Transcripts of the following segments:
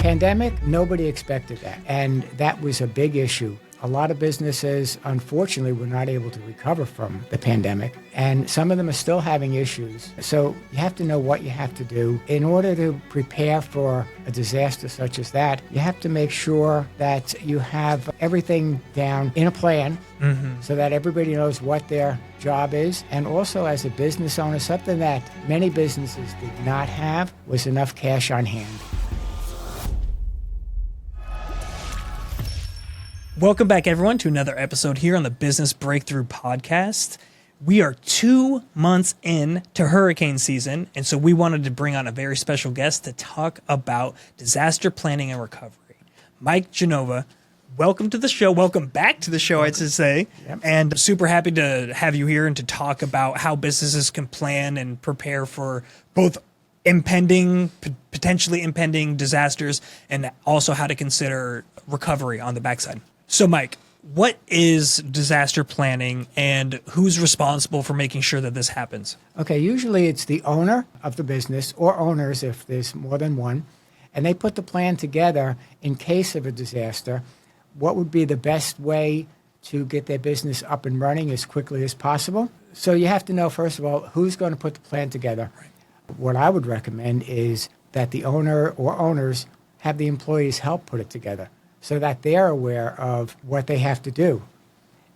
pandemic, nobody expected that. And that was a big issue. A lot of businesses, unfortunately, were not able to recover from the pandemic, and some of them are still having issues. So you have to know what you have to do. In order to prepare for a disaster such as that, you have to make sure that you have everything down in a plan so that everybody knows what their job is. And also, as a business owner, something that many businesses did not have was enough cash on hand. Welcome back, everyone, to another episode here on the Business Breakthrough Podcast. We are 2 months in to hurricane season, and so we wanted to bring on a very special guest to talk about disaster planning and recovery. Mike Genova, welcome to the show. Welcome back to the show, I'd say. Yep. And super happy to have you here and to talk about how businesses can plan and prepare for both potentially impending disasters and also how to consider recovery on the backside. So, Mike, what is disaster planning and who's responsible for making sure that this happens? Okay, usually it's the owner of the business or owners if there's more than one, and they put the plan together in case of a disaster. What would be the best way to get their business up and running as quickly as possible? So you have to know, first of all, who's going to put the plan together. Right. What I would recommend is that the owner or owners have the employees help put it together, so that they're aware of what they have to do.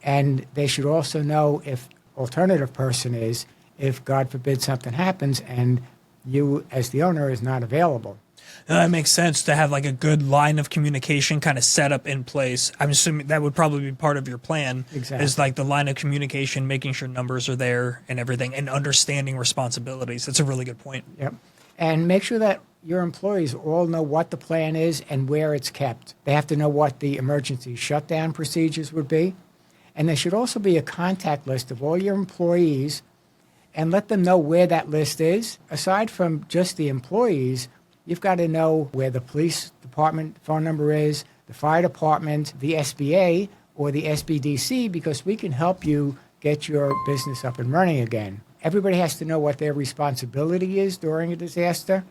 And they should also know if alternative person is, if God forbid something happens and you as the owner is not available. That makes sense to have like a good line of communication kind of set up in place. I'm assuming that would probably be part of your plan. Exactly. Is like the line of communication, making sure numbers are there and everything, and understanding responsibilities. That's a really good point. Yep. And make sure that your employees all know what the plan is and where it's kept. They have to know what the emergency shutdown procedures would be. And there should also be a contact list of all your employees and let them know where that list is. Aside from just the employees, you've got to know where the police department phone number is, the fire department, the SBA, or the SBDC, because we can help you get your business up and running again. Everybody has to know what their responsibility is during a disaster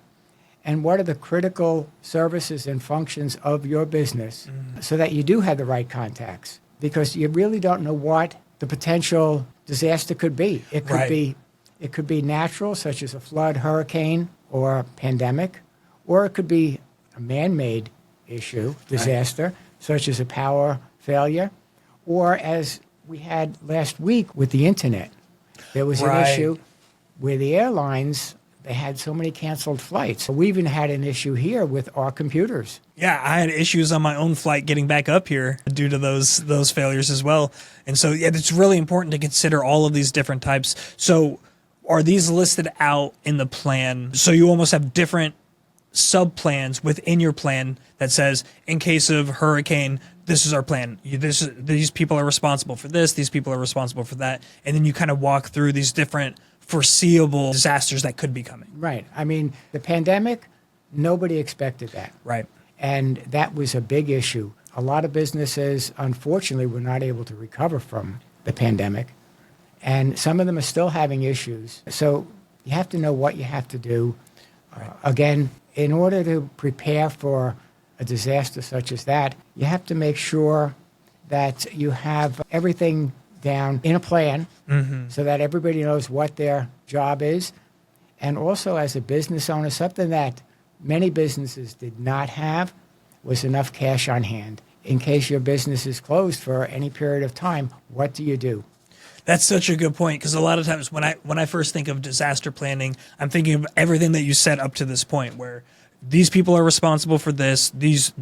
and what are the critical services and functions of your business so that you do have the right contacts, because you really don't know what the potential disaster could be. It could be natural, such as a flood, hurricane, or a pandemic, or it could be a man-made issue, disaster, such as a power failure, or as we had last week with the internet. There was an issue where the airlines, they had so many canceled flights. We even had an issue here with our computers. Yeah, I had issues on my own flight getting back up here due to those failures as well. And so, yeah, it's really important to consider all of these different types. So are these listed out in the plan? So you almost have different sub-plans within your plan that says, in case of hurricane, this is our plan. These people are responsible for this. These people are responsible for that. And then you kind of walk through these different foreseeable disasters that could be coming. Right. I mean, the pandemic, nobody expected that. Right. And that was a big issue. A lot of businesses, unfortunately, were not able to recover from the pandemic. And some of them are still having issues. So you have to know what you have to do. Again, in order to prepare for a disaster such as that, you have to make sure that you have everything down in a plan so that everybody knows what their job is. And also, as a business owner, something that many businesses did not have was enough cash on hand. In case your business is closed for any period of time, what do you do? That's such a good point, because a lot of times when I first think of disaster planning, I'm thinking of everything that you said up to this point, where these people are responsible for this. This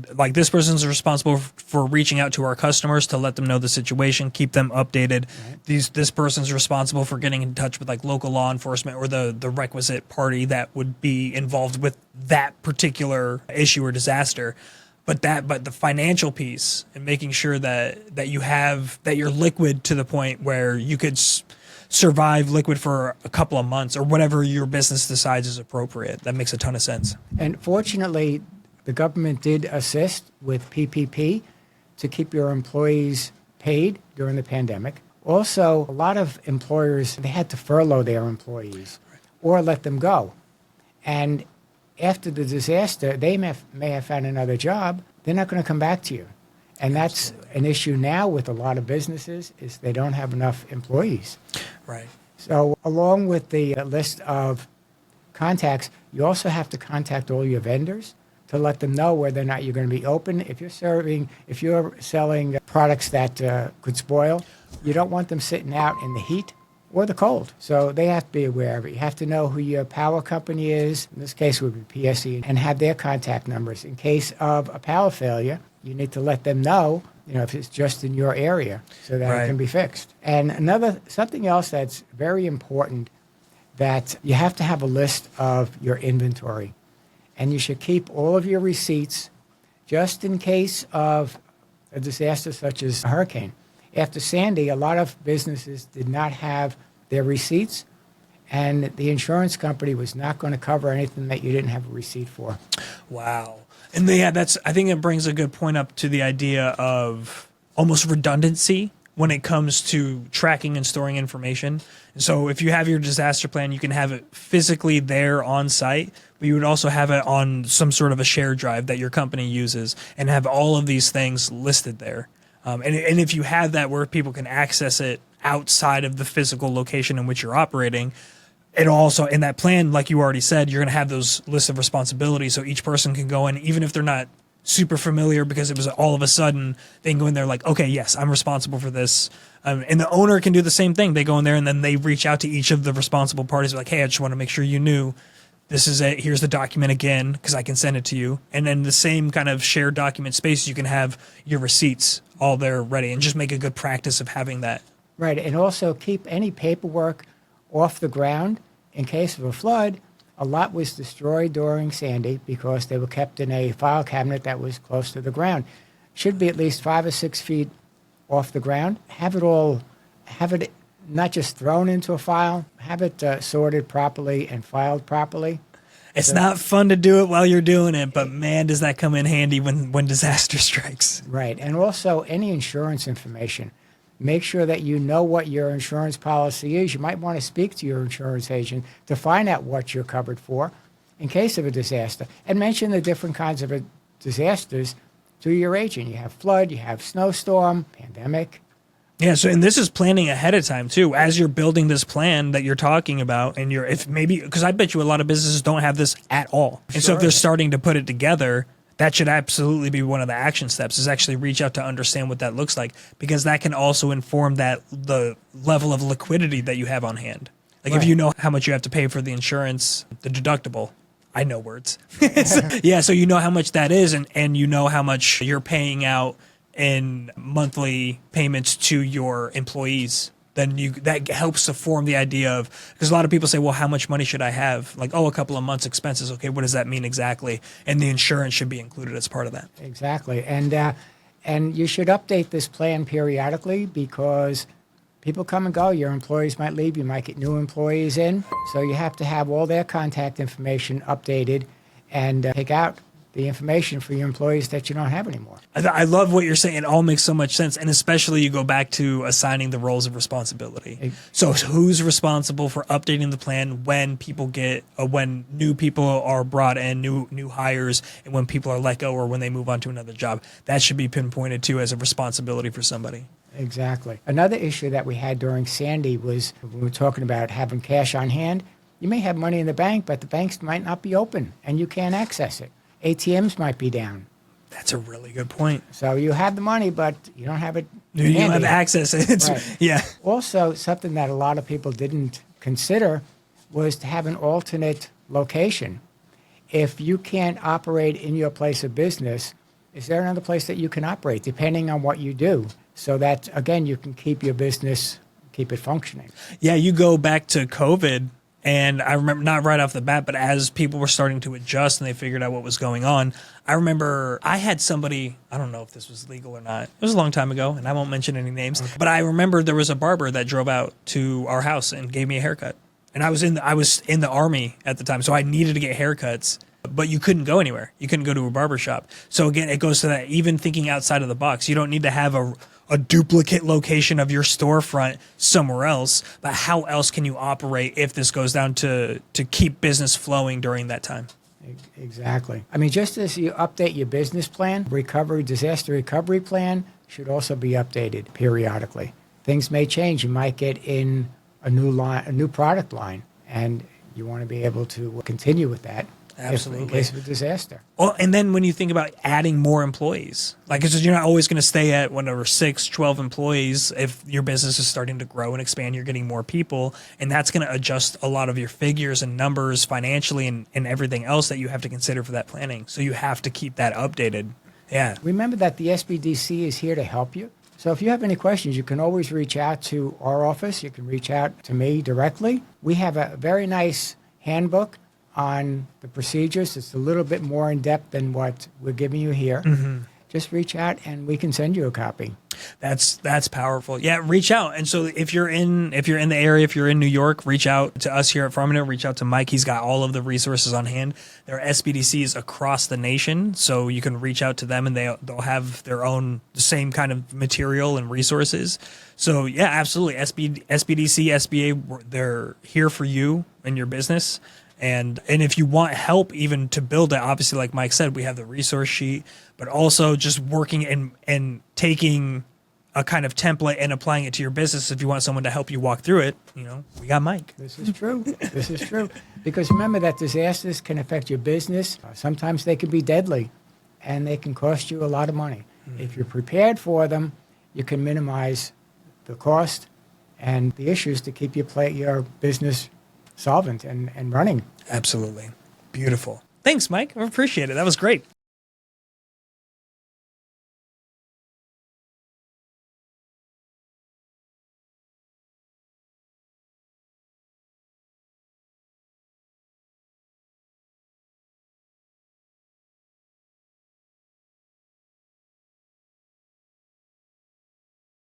person's responsible for reaching out to our customers to let them know the situation, keep them updated. Right. This person's responsible for getting in touch with like local law enforcement or the requisite party that would be involved with that particular issue or disaster. But the financial piece and making sure that you're liquid to the point where you could survive liquid for a couple of months or whatever your business decides is appropriate. That makes a ton of sense. And fortunately, the government did assist with PPP to keep your employees paid during the pandemic. Also, a lot of employers, they had to furlough their employees or let them go. And after the disaster, they may have found another job. They're not going to come back to you. And that's an issue now with a lot of businesses, is they don't have enough employees. Right. So along with the list of contacts, you also have to contact all your vendors to let them know whether or not you're going to be open. If you're selling products that could spoil, you don't want them sitting out in the heat or the cold. So they have to be aware of it. You have to know who your power company is. In this case, it would be PSE, and have their contact numbers. In case of a power failure, you need to let them know, if it's just in your area, so that it can be fixed. And something else that's very important, that you have to have a list of your inventory. And you should keep all of your receipts just in case of a disaster such as a hurricane. After Sandy, a lot of businesses did not have their receipts, and the insurance company was not going to cover anything that you didn't have a receipt for. Wow. And I think it brings a good point up to the idea of almost redundancy when it comes to tracking and storing information. So if you have your disaster plan, you can have it physically there on site, but you would also have it on some sort of a shared drive that your company uses, and have all of these things listed there. And if you have that where people can access it outside of the physical location in which you're operating, it also, in that plan, like you already said, you're going to have those lists of responsibilities, so each person can go in, even if they're not super familiar, because it was all of a sudden, they can go in there like, okay, yes, I'm responsible for this. And the owner can do the same thing. They go in there and then they reach out to each of the responsible parties, like, hey, I just want to make sure you knew this is it. Here's the document again, because I can send it to you. And then the same kind of shared document space, you can have your receipts all there ready, and just make a good practice of having that. Right, and also keep any paperwork off the ground. In case of a flood, a lot was destroyed during Sandy because they were kept in a file cabinet that was close to the ground. Should be at least 5 or 6 feet off the ground. Have it not just thrown into a file, have it sorted properly and filed properly. It's not fun to do it while you're doing it, but man, does that come in handy when disaster strikes. Right, and also any insurance information. Make sure that you know what your insurance policy is. You might want to speak to your insurance agent to find out what you're covered for in case of a disaster. And mention the different kinds of disasters to your agent. You have flood, you have snowstorm, pandemic. Yeah, so and this is planning ahead of time too, as you're building this plan that you're talking about, and because I bet you a lot of businesses don't have this at all. And so if they're starting to put it together, that should absolutely be one of the action steps, is actually reach out to understand what that looks like, because that can also inform the level of liquidity that you have on hand. Like if you know how much you have to pay for the insurance, the deductible. I know words. So you know how much that is, and you know how much you're paying out in monthly payments to your employees. Then that helps to form the idea of, because a lot of people say, well, how much money should I have? Like, a couple of months expenses. Okay, what does that mean exactly? And the insurance should be included as part of that. Exactly. And you should update this plan periodically, because people come and go. Your employees might leave. You might get new employees in. So you have to have all their contact information updated, and take out the information for your employees that you don't have anymore. I love what you're saying. It all makes so much sense. And especially you go back to assigning the roles of responsibility. So who's responsible for updating the plan when when new people are brought in, new hires, and when people are let go or when they move on to another job? That should be pinpointed too as a responsibility for somebody. Exactly. Another issue that we had during Sandy was, when we were talking about having cash on hand, you may have money in the bank, but the banks might not be open and you can't access it. ATMs might be down. That's a really good point. So you have the money, but you don't have it. You don't have access. Right. Yeah. Also, something that a lot of people didn't consider was to have an alternate location. If you can't operate in your place of business, is there another place that you can operate, depending on what you do, so that, again, you can keep your business, keep it functioning? Yeah, you go back to COVID. And I remember, not right off the bat, but as people were starting to adjust and they figured out what was going on, I remember I had somebody, I don't know if this was legal or not. It was a long time ago, and I won't mention any names. Okay. But I remember there was a barber that drove out to our house and gave me a haircut. And I was in the Army at the time, so I needed to get haircuts. But you couldn't go anywhere. You couldn't go to a barber shop. So again, it goes to that, even thinking outside of the box. You don't need to have a duplicate location of your storefront somewhere else, but how else can you operate if this goes down to keep business flowing during that time? Exactly. I mean, just as you update your business plan, disaster recovery plan should also be updated periodically. Things may change. You might get in a new product line, and you want to be able to continue with that. Absolutely. In case of a disaster. Well, and then when you think about adding more employees, like it's just, you're not always going to stay at whatever 6, 12 employees. If your business is starting to grow and expand, you're getting more people, and that's going to adjust a lot of your figures and numbers financially and everything else that you have to consider for that planning. So you have to keep that updated. Yeah. Remember that the SBDC is here to help you. So if you have any questions, you can always reach out to our office. You can reach out to me directly. We have a very nice handbook on the procedures. It's a little bit more in depth than what we're giving you here. Just reach out and we can send you a copy. That's powerful. Yeah, reach out. And so if you're in the area, if you're in New York, reach out to us here at Farmington, reach out to Mike. He's got all of the resources on hand. There are SBDCs across the nation, so you can reach out to them and they'll have their own same kind of material and resources. So yeah, absolutely. SBDC, SBA, they're here for you and your business. And if you want help even to build it, obviously, like Mike said, we have the resource sheet, but also just working and taking a kind of template and applying it to your business. If you want someone to help you walk through it, we got Mike. This is true. This is true. Because remember that disasters can affect your business. Sometimes they can be deadly and they can cost you a lot of money. If you're prepared for them, you can minimize the cost and the issues to keep your business solvent and running. Absolutely. Beautiful. Thanks, Mike. I appreciate it. That was great.